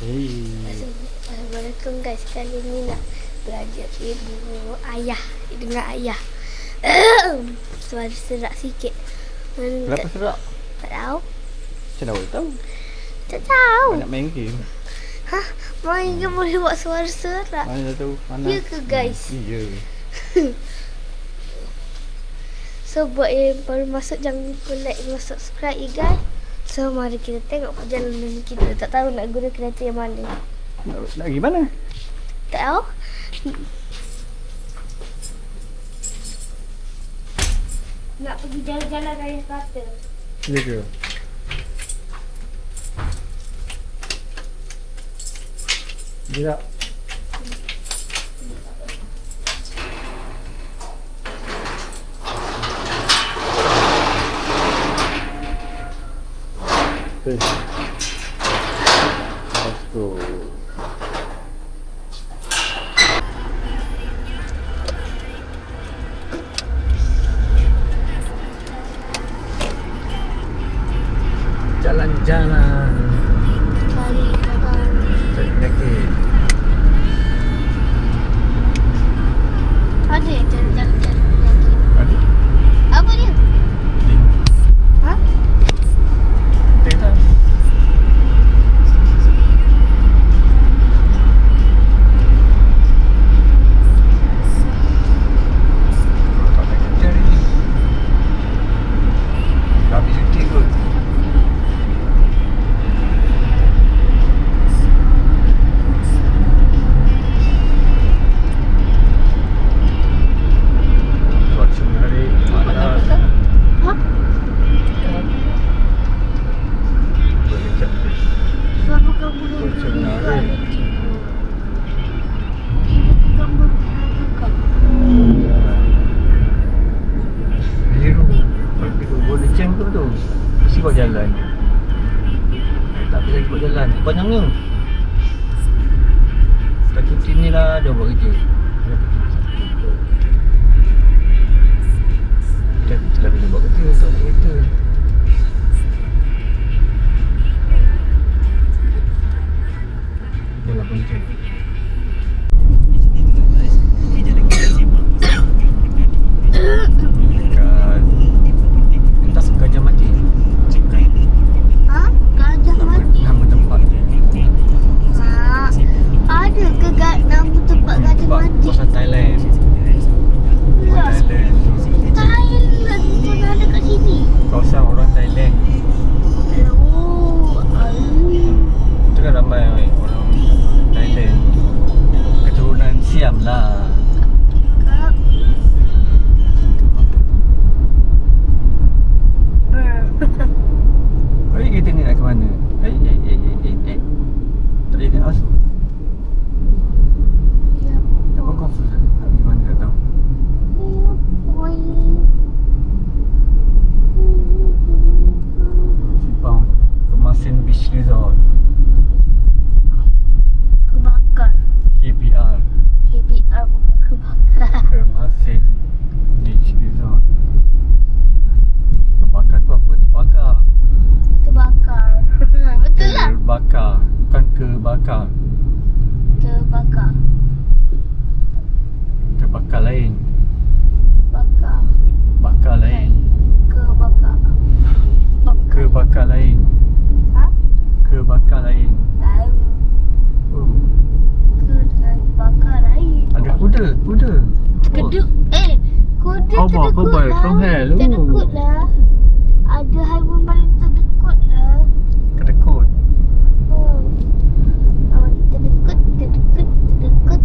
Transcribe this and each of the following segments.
Assalamualaikum guys. Kali ni nak belajar ibu ayah dengan ayah. Suara serak sikit. Kenapa serak? Tak tahu. Macam mana tahu? Tak tahu. Nak main game. Hah? Main game boleh buat suara serak? Mana tahu? Mana? Ya ke guys? Ya. So buat yang baru masuk jangan lupa like dan subscribe ya guys. So mari kita tengok perjalanan kita. Tak tahu nak guna kereta yang mana. Nak pergi mana? Tak tahu. Nak pergi jalan-jalan raya kata. Ya ke? Ya. Let's go. Jalan-jalan. Cari kadang. Cari penyakit. Ada yang jalan-jalan lagi. Ada? Apa dia? Ha? Tengok. Buat jalan. Tak boleh buat jalan. Panjangnya. Tak cuti ni lah dia buat kerja. Kita dah boleh buat kerja. Tak boleh kereta. Jalan kerja. Kawasan Thailand. Thailand pun ada kat sini. Kawasan orang Thailand. Oh, Itu kan ramai orang Thailand. Keturunan Siam lah. Oi, kita ni nak ke mana? Tak boleh nak masuk. Beach Resort. Kebakar. KBR. KBR bukan kebakar. Kemasin Beach Resort. Kebakar tu apa? Terbakar. Terbakar. Betul lah. Terbakar. Bukan kebakar. Terbakar. Terbakar lain. Bakar. Bakar lain. Kebakar. Kebakar lain. Ha? Kebakar lain. Tahu. Oh. Kebakar lain. Ada kuda. Keduk. Kuda Kau bawa terdekut kau lah. from hell. Terdekut lah. Ada haiwan paling terdekut lah. Kedekut. Terdekut.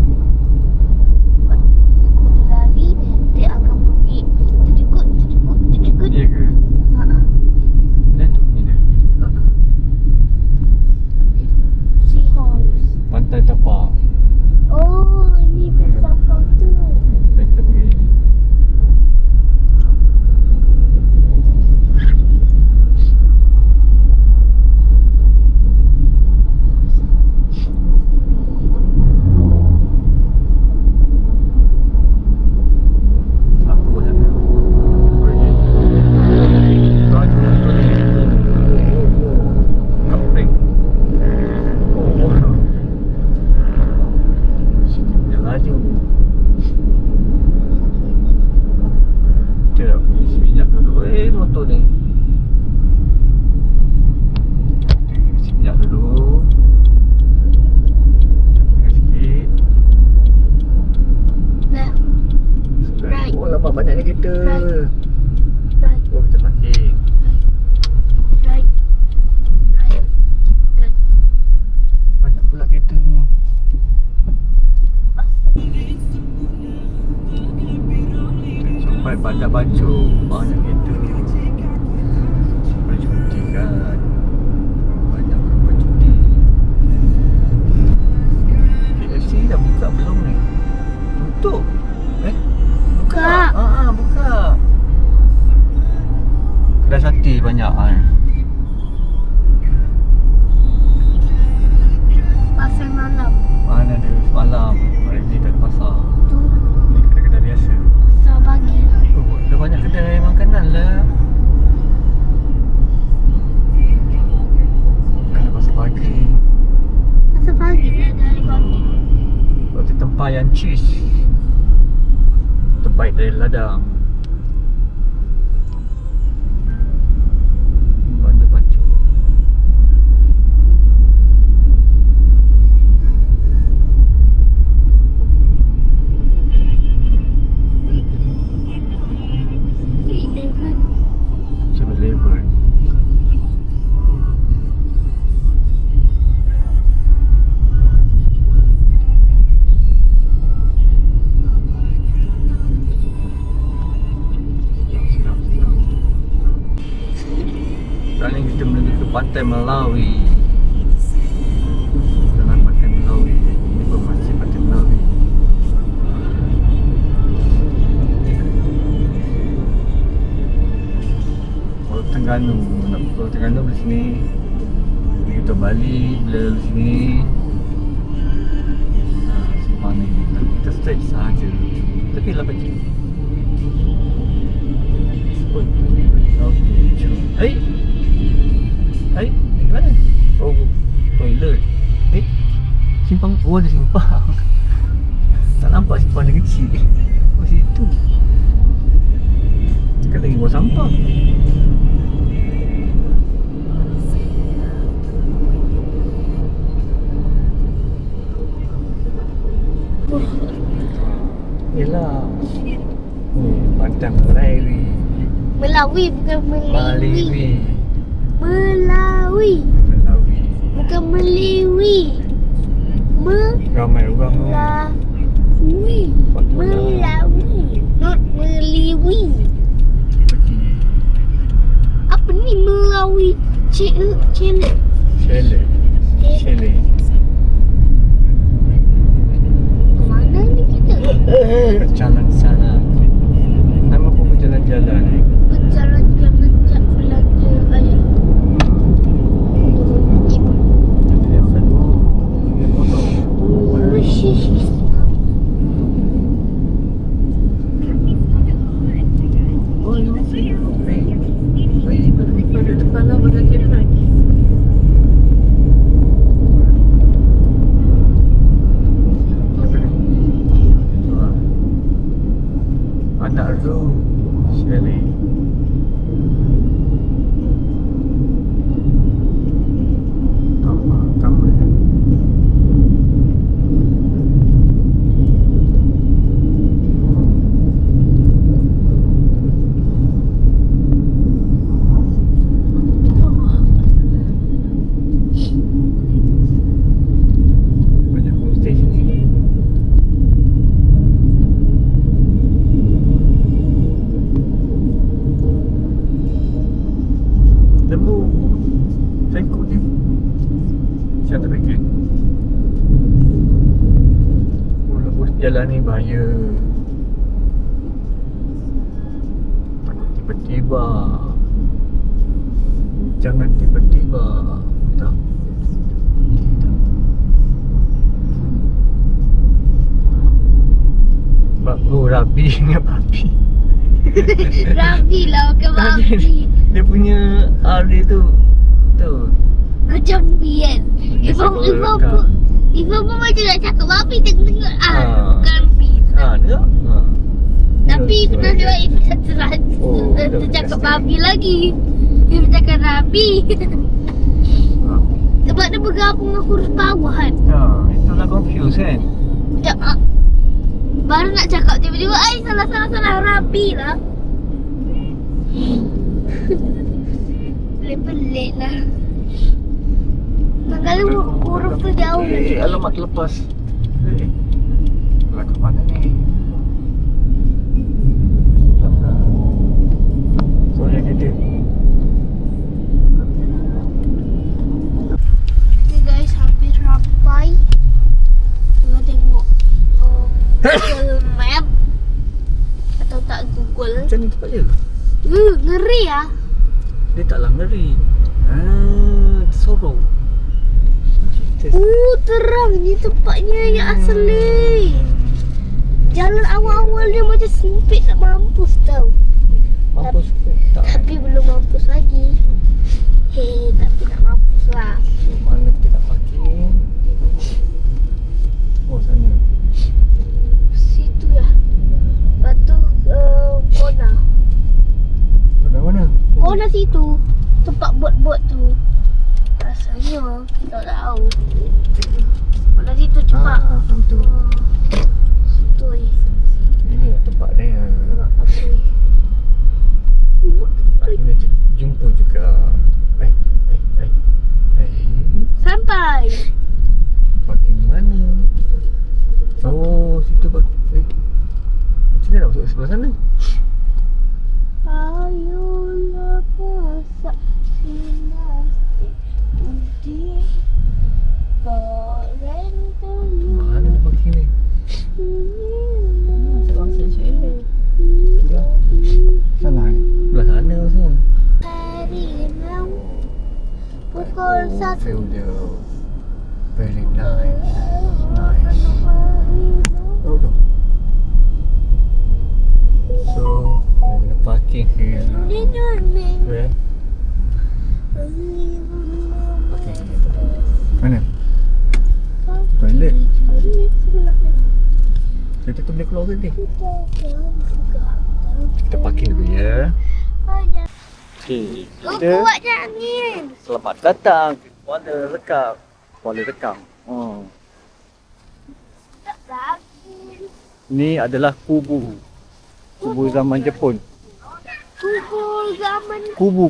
Kuda lari, dia akan pergi. Terdekut. Ya ke? Dan tu ni dia. Seahorse. Pantai Tapak. Oh, ini pesawat tu. Dan kita pergi. Nak bacuk banyak kereta. Boleh cuti kan. Banyak orang cuti. KFC dah buka belum ni? Tutup. Buka. Buka. Kedai sate banyak kan. Pasar malam. Mana ada semalam. Hari ni tak ada pasar. Tu Ni kedai-kedai biasa. pasar pagi. Oh, dah banyak kedai makanan lah. Bukan pasar pagi. Pasar pagi dah dari pagi. Roti tempayan cheese. Terbaik dari ladang. Bandar Bacok. Eleven. 7-Eleven. Sekarang kita menuju ke Pantai Melawi. Jalan Pantai Melawi. Ini masih Pantai Melawi. Pulau Terengganu. Nak pergi Pulau Terengganu di sini. Kita balik bila lalu sini. Simpang ni. Nanti kita stretch sahaja. Tapi lah bagi. Hei! Hei! Di mana? Oh, toilet. Simpang. Oh, ada simpang. Tak nampak simpang dia kecil. Oh, situ. Dekat lagi buang sampah. Yelah. Pantai Melawi. Melawi bukan Melawi. Melawi. Melawi. Melawi. Bukan Melawi. Ramai orang tu. Melawi. Melawi. Not Melawi. Pergi Apa ni Melawi? Chalet. chalet. Chalet. Mana ni kita? Jalan sana. Nama pun berjalan-jalan ni. Berjalan-jalan jak belanja ayah. Dia makan dulu. Dia potong. Masih. Oh, ini masih. Pada depan lah, pada depan. Anak tu Shelly. Tambah je. Banyak homestay sini. Lembu. Saya ikut dia. Siapa tak fikir? Oh, lembu jalan ni bahaya. Takut tiba-tiba. Jangan tiba-tiba. Tak. Tidak. Oh, Rabi dengan babi. Rabi lah bukan babi. Dia punya dia tu Macam bi kan. Ibu pun macam nak cakap babi tengok-tengok. Bukan bi. Tengok. Tapi pernah juga Ibu tak tercakap babi lagi. Ibu cakap Rabi. Sebab dia bergabung dengan huruf bawah kan. Itulah confuse kan. Macam baru nak cakap tiba-tiba salah Rabi lah. Pelik-pelik lah. Kadang-kadang huruf tu jauh lagi. Alamat terlepas. Lah ke mana ni? Google Map atau tak Google. Macam ni tempat dia. Ngeri ah. Dia taklah ngeri. Tersorok. Terang ni tempatnya yang asli. Jalan awal-awal dia macam sempit nak mampus tau. Mampus ke? Tak. Tapi belum mampus lagi. Tapi nak mampus lah. So, mana kita nak parking? Oh, sana. Situ ya. Lepas tu Kona. Mana? Kona situ. Tempat bot-bot tu. Rasanya kita tak tahu. Kona situ cepat. Betul. Situ ni. Ini lah tempat dia. Nampak apa ni? Kita jumpa juga. Sampai. Parking mana? Oh, situ parking. Macam mana nak masuk sebelah sana? Ayolah pasak sinastik undi Korento Mana dia parking ni? Itulah. Salah Belah sana rasa. Harimau Pukul 1 Feel dia very nice. Nice. Oh, tu. So, we're gonna parking here. Where? Parking here. Mana? Toilet. Kita tu boleh keluar ke ni? Kita parking dulu ya. Okay, kita Kuatnya angin. selamat datang ke Kuala Rekang. Kuala Rekang. Ni adalah kubu zaman Jepun. Kubur zaman Kubu,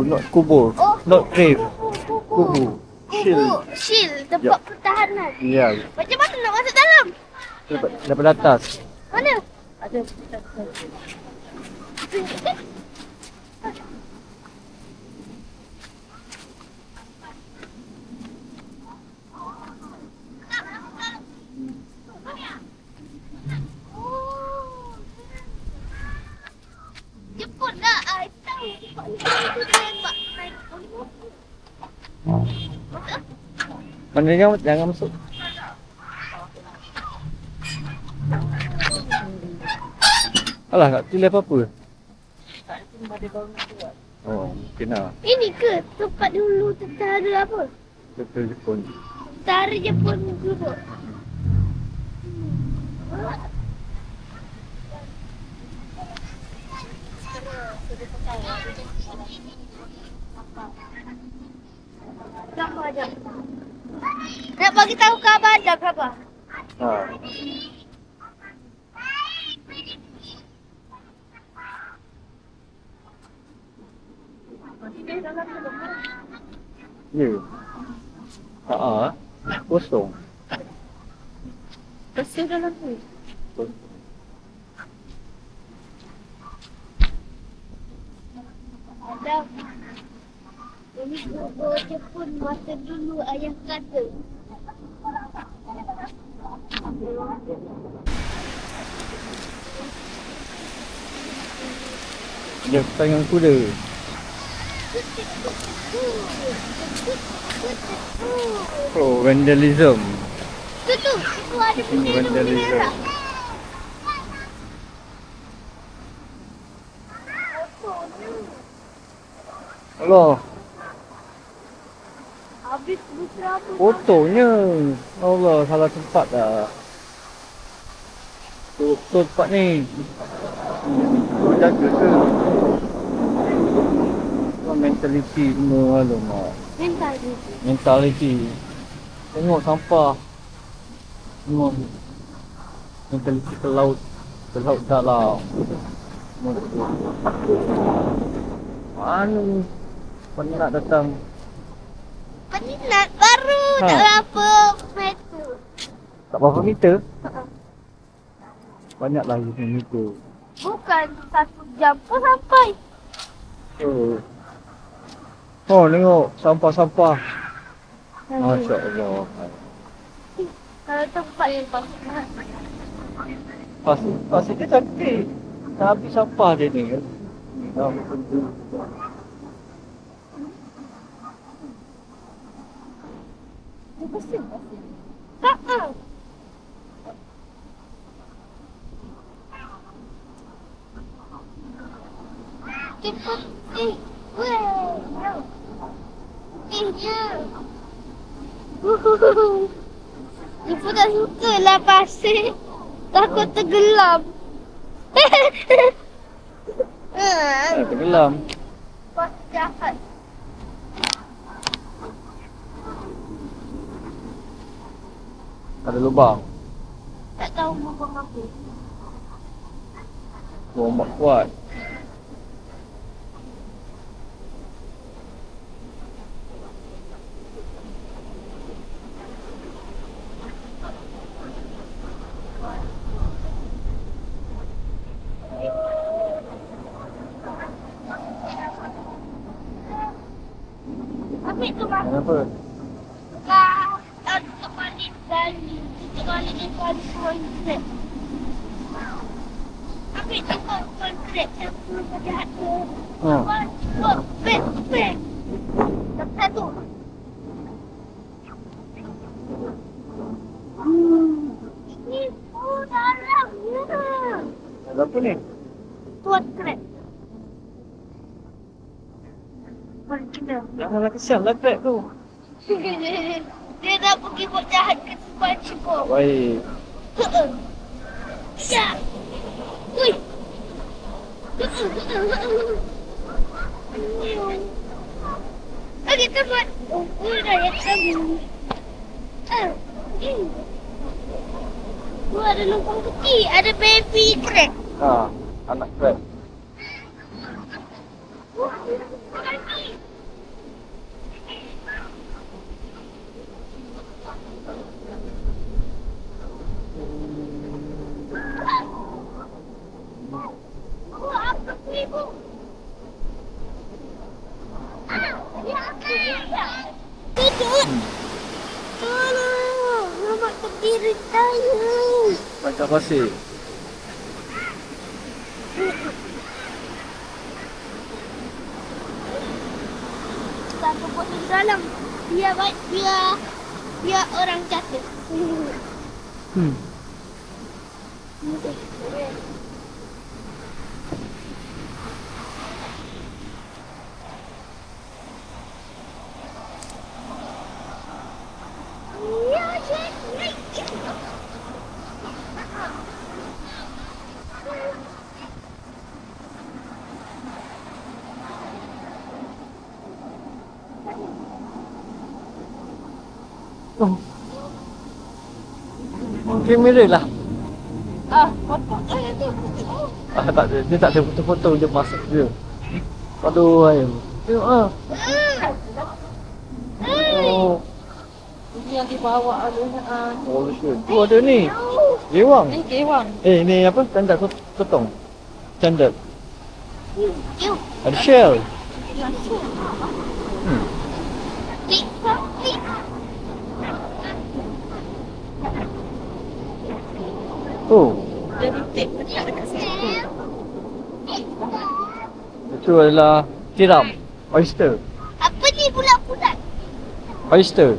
not kubur. Not grave. Kubu. Shield. Shield tempat Ya. pertahanan. Ya, Macam mana nak masuk dalam? daripada atas. Mana? Ada. Jemput dah, I tahu. Tembak naik. Mana jangan masuk. Alah, tak pilih apa-apa. Oh, mungkin lah. Ini ke tempat dulu tentara apa? Betul Jepun. Tentara Jepun dulu. Gambar je. Nak bagi tahu khabar dah khabar. Ha. Ya. Kosong. Bersih dalam tu. Ada. Ini kubur Jepun masa dulu ayah kata. Dia tangan kuda. Oh, vandalism. Tu ada bendera Vandalism. merah. Allah, Habis berapa? fotonya. Allah, salah tempat dah. Betul tempat ni. Kau jaga ke? Kau mentality semua. Alamak. Mentality. Tengok sampah. Tengok. Mentality ke laut. Ke laut dalam. Mana ni? Mana nak datang? Penat baru Ha. tak berapa meter. Tak berapa meter? Banyaklah meter. Bukan 1 jam pun sampai. Oh, tengok sampah-sampah. Masya Allah. Kalau tempat yang pas. Pasir dia cantik. Tak habis sampah dia ni kan. Ha. Cepat. Weh. Ya. Ibu tak suka lah pasir. Takut tenggelam. Tenggelam. Pasir jahat. Ada lubang. Tak tahu lubang apa. Ombak kuat. Ambil tu mak. Kenapa? Tak terbalik sekali. Terbalik dia sekali konkret. Ambil tu konkret. Siapa jahat tu. Bek. Satu. Ini dalamnya. Ada apa ni? Tuan krep. Kita. Janganlah kesian lah crab tu. Dia dah pergi buat jahat ke SpongeBob. Baik. Ya. Ui. Okey, teman. Dah ya kami. Ada lubang kecil. Ada baby crab. Anak crab. Apa tu ibu? Tidur. Tolong. Mamak berdiri saya. Macam pasir. Tak buat di dalam. Biar orang jaga. Kamera lah. Potong saya tu. Tak ada. Dia tak ada foto-foto. Dia masak je. Aduh, ayam. Tengok lah. Oh. Ini yang dibawa oleh Oh, betul. Tu ada ni. Gewang. Kewang. Ni apa? Standard sotong. Standard. Yuk. Ada shell. Klik. Oh. Dia titik dekat situ. Itu adalah tiram. Oyster. Apa ni bulat-bulat? Oyster.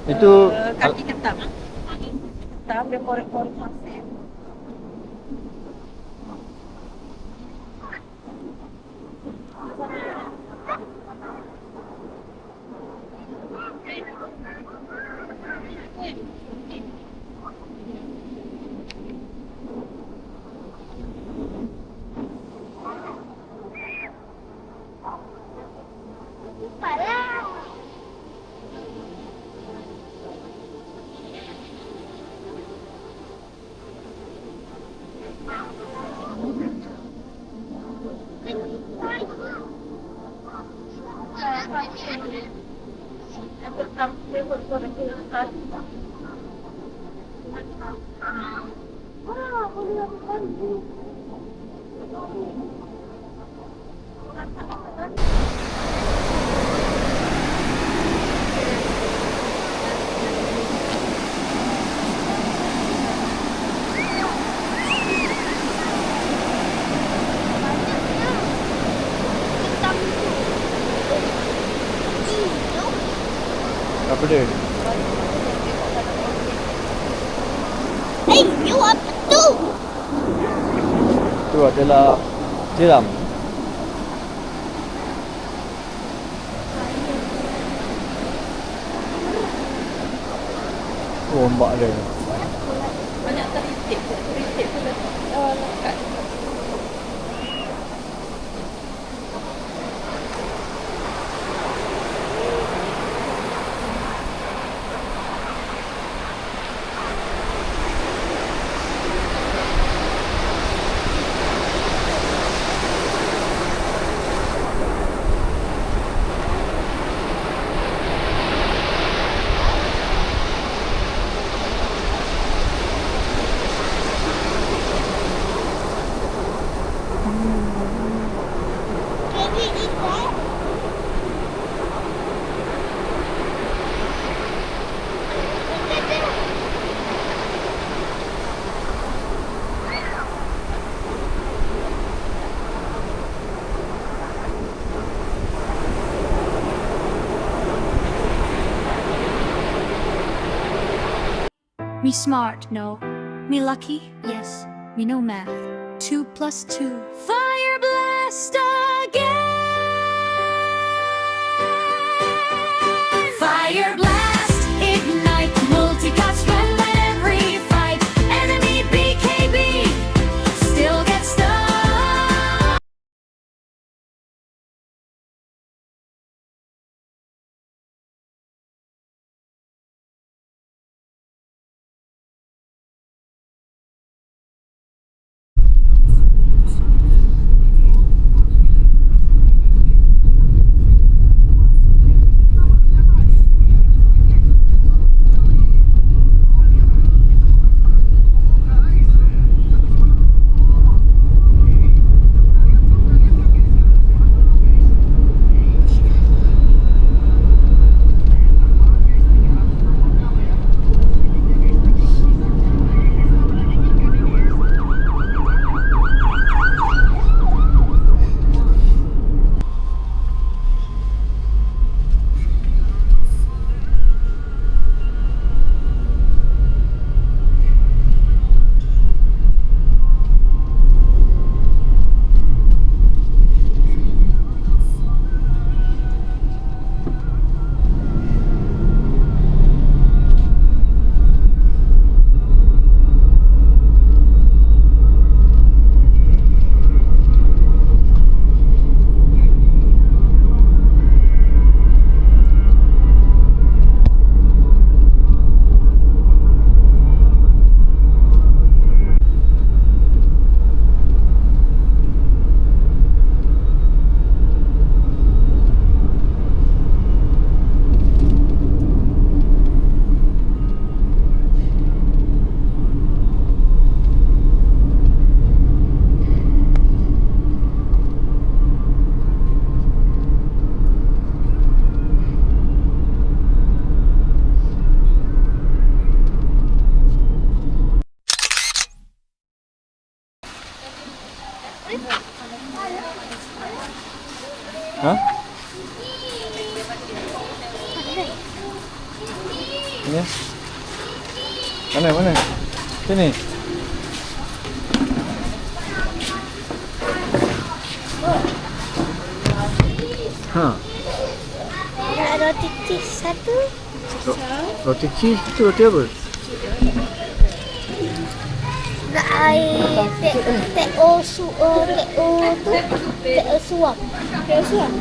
Itu Kaki ketam. Ketam dia korek-korek pasir. Parah. Ketam dia korek-korek pasir. Wah, boleh makan. Apa dia? Eh, you apa tu? Itu adalah jeram. Oh, ombak dia. Banyak teritik tu. Teritik tu lekat. Me smart, no. Me lucky, yes. Me know math. 2 plus 2. Fire blast again! Fire blast, ignite, multicast, when every fight. Enemy BKB still gets stuck. Ha? Ini. Mana? Sini. Ha. Nak roti cheese satu. Roti cheese tu roti apa? Nak air teh suam. Teh suam.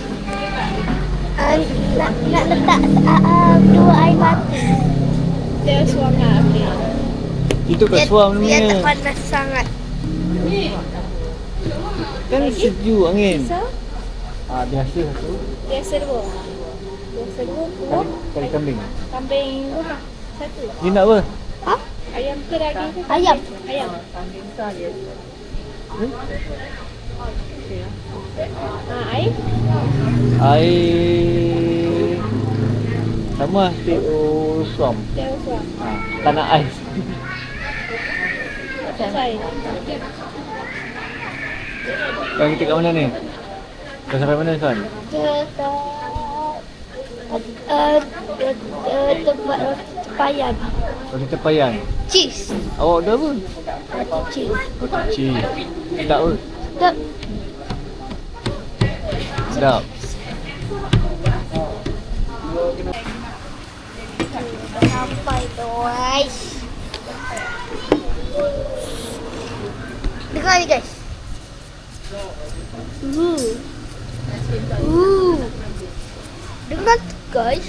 Nak letak 2 air batu. Dia suam nak ambil. Itu kat suam Biar tak namanya. panas sangat. Kan sejuk angin. So, Biasa satu. biasa dua. Biasa dua. Kari kambing. Kambing satu. Dia nak apa? Ha? Ayam ke daging ke? Ayam. Ayam. Air? Air sama teh suam. Dia suam. Tak nak ais. Selesai. Sekarang kita kat mana ni? Dah sampai mana San? Dekat Tempat roti tepayan. Roti tepayan. Cheese. Awak order apa? Roti cheese. Roti cheese. Sedap ke? Sedap. Sedap. Sampai guys. Dengar ni guys. Dengar tu guys.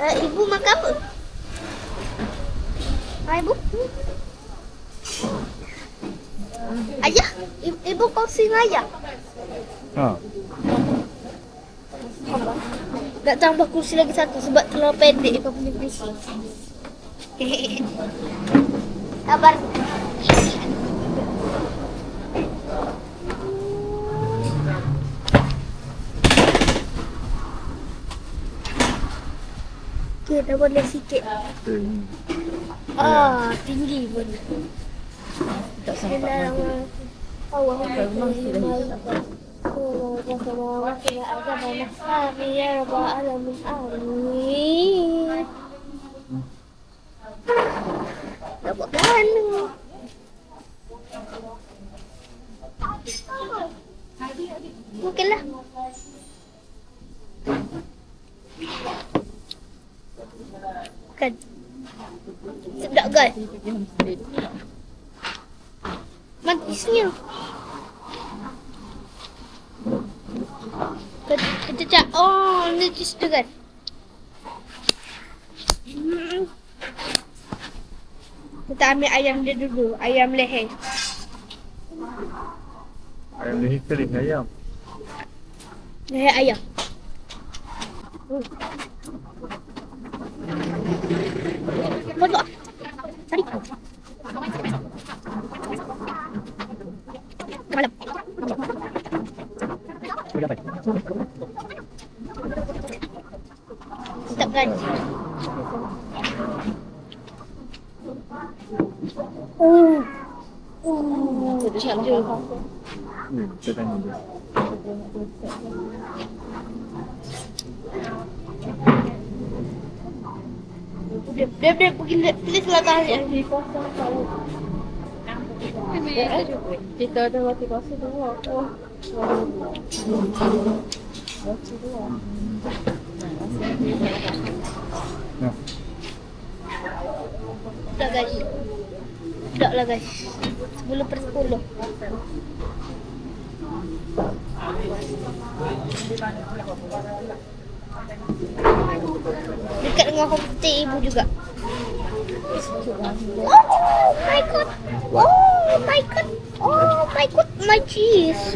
Ibu makan apa? Ibu? Ayah? Ibu kongsi dengan ayah? Ha. Nak tambah kursi lagi satu sebab terlalu pendek kau punya kursi. Sabar. Okay, dah boleh sikit. Tinggi pun. Tak sampai Nak buat mana? Mungkinlah. Kan? Sedap kan? Manisnya. Kececak. Oh, ni cheese tu kan? Kita ambil ayam dia dulu. Ayam leher. Ayam leher kering ayam. Leher ayam. Masuk. Tarik. Malam. Sedap kan? Sedap je. Saya tanya dia. Dia pergi selatan ni. Kita ada roti kosong dua. Roti dua. Ya. Sedap guys. Sedap lah guys. 10/10. Dekat dengan homestay ibu juga. Oh my god. Oh my god. Oh my god, my cheese.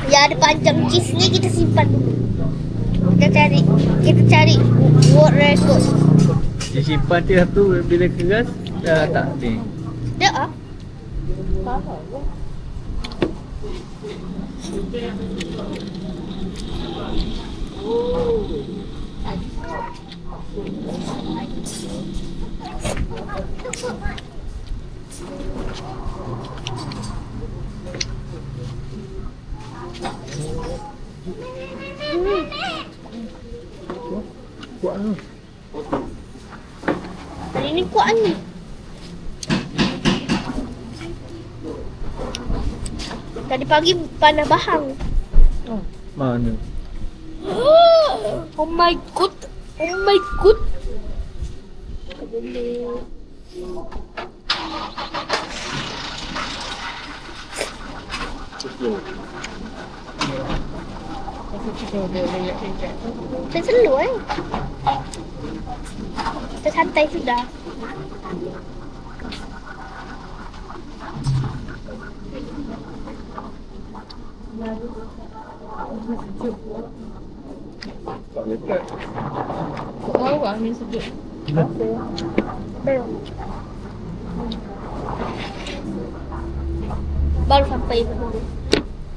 Ya, ada panjang cheese ni kita simpan dulu. Kita cari world record. Disimpan dia tu bila keras dah tak ni. Sedap ah. Kuat tu. Hari ni kuat ni. Tadi pagi panas bahang. Mana? Oh my god. Oh my god. Saya selalu Kita santai sudah. Tak lekat. Tahu angin sejuk. Belum. Baru sampai.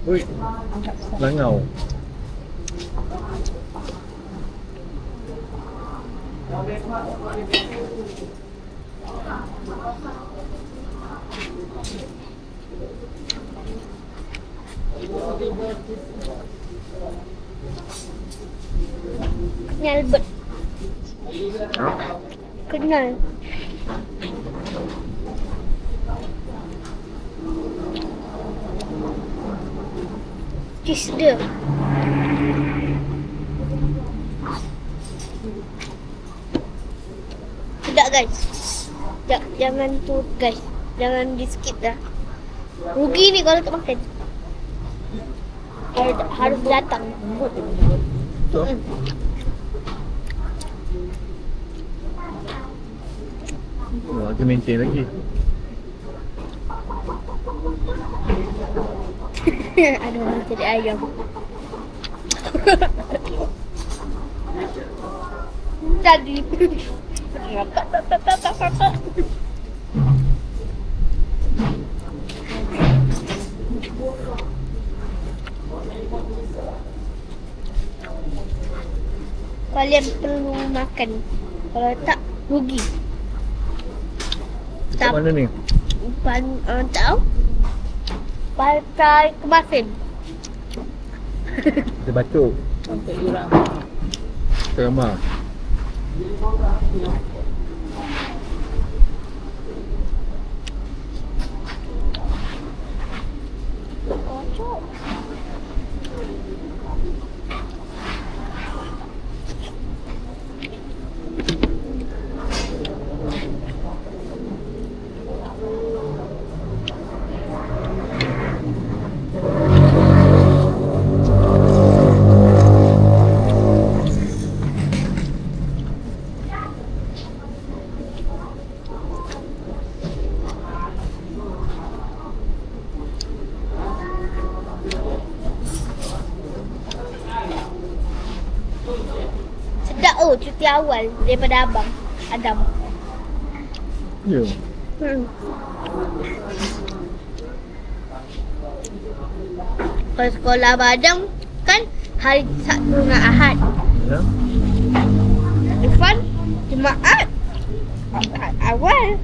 Oi. Langau. Ni Albert. Ha? Kenal. Cheese dia. Sedap guys. Jangan tu guys. Jangan di skip dah. Rugi ni kalau tak makan. Harus datang. So, kita maintain lagi. Ada orang jadi ayam. Jadi. Kalian perlu makan. Kalau tak, rugi. Kat mana ni? Tahu? Pakai kemasin. Kita bacuk. Untuk jurang. Ramah. Sedap cuti awal daripada abang Adam. Ya. Kalau sekolah abang Adam kan hari Sabtu dengan Ahad. Ya. Irfan Jumaat. Awal.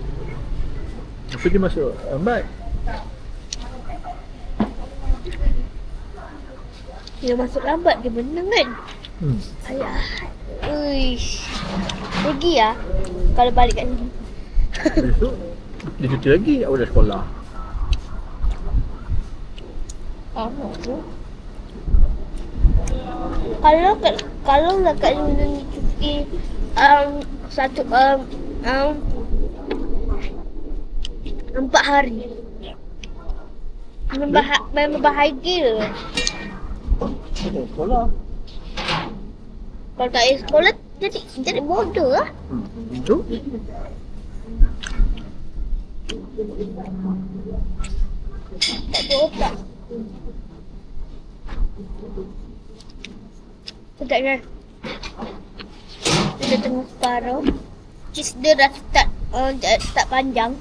Apa dia masuk lambat? Dia masuk lambat dia menang kan. Ayah. Uish. Rugi lah kalau balik kat sini. Besok dia cuti lagi, awak dah sekolah. Kalau lah kat sini ni cuti satu 4 hari. Memang bahagia. Sekolah. Kalau tak ada sekolah jadi bodoh lah. Itu? Tak berotak. Sedap kan? Dia dah tengah separuh. Cheese dia dah start panjang.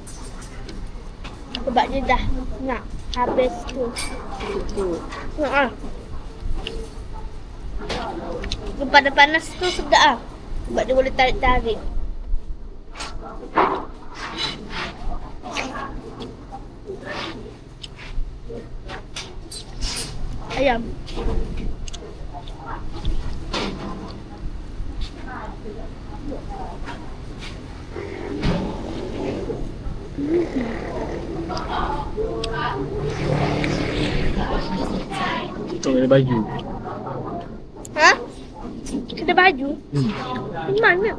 Sebab dia dah nak habis tu. Haa. Yang panas-panas tu sedap lah. Sebab dia boleh tarik-tarik. Ayam. Kau ada baju. Ha? Kena baju? Di mana?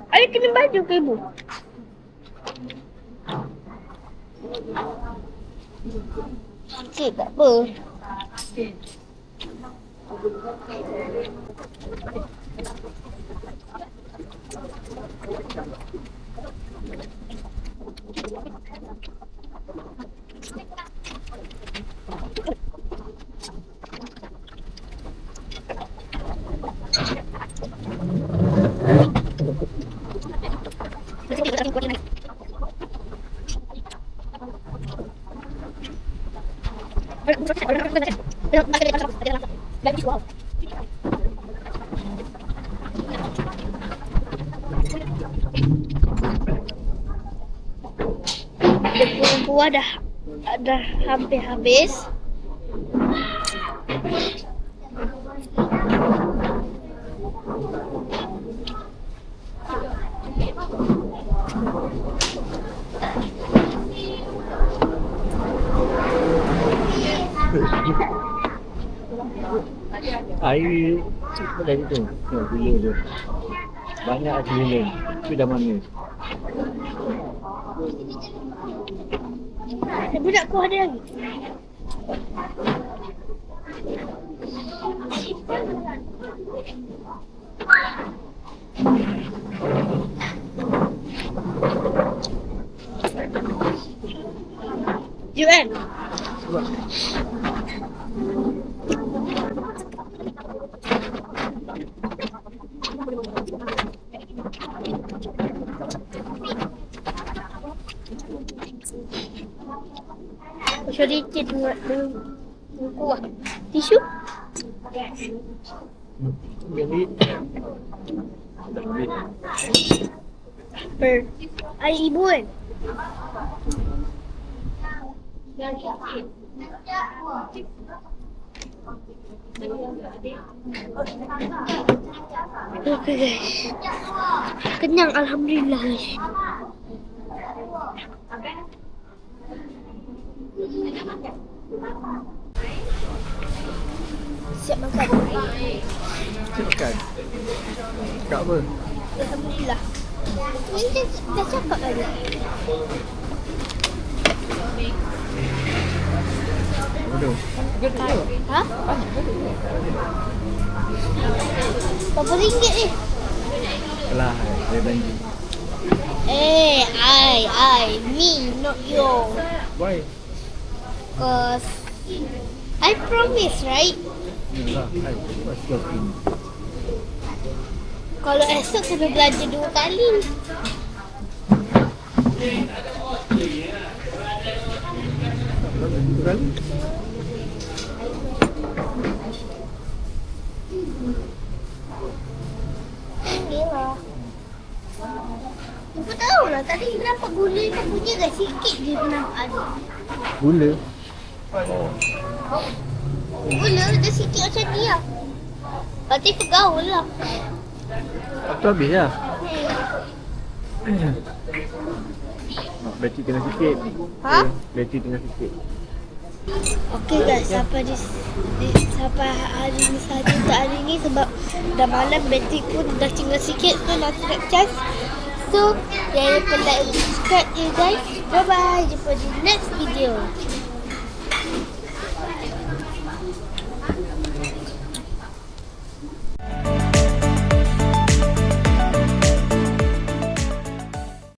Ada kena baju ke ibu? Okey, tak apa. Buah dah hampir habis. Air apa tadi tu? Gula tu. Banyak gula. Tapi dah manis. Budak kau ada lagi? Juan. Sedikit dengan kuah. Tisu? Jadi Air ibu kan? Okay guys. Kenyang alhamdulillah guys. Siap makan. makan. Cakap apa? Alhamdulillah. Ini dah cakap tadi. Bodoh. Ha? Berapa ringgit ni? Alah, saya belanja. Me, not you. Why? Cause I promise, right? Yalah, what's your thing? Kalau esok kena belanja 2 kali. Belanja 2 kali? Inilah. Ibu tahu lah tadi kenapa gula ni punya kan sikit je kenapa ada. Gula? Gula dia sikit macam ni lah. Berarti pegaul lah. Aku habis lah. Bateri tengah sikit. Ha? Bateri tengah sikit. Okay guys, sampai sampai hari ni saja untuk hari ni sebab dah malam bateri pun dah tinggal sikit so nanti nak charge. So, jangan lupa like dan subscribe ya guys. Bye bye, jumpa di next video.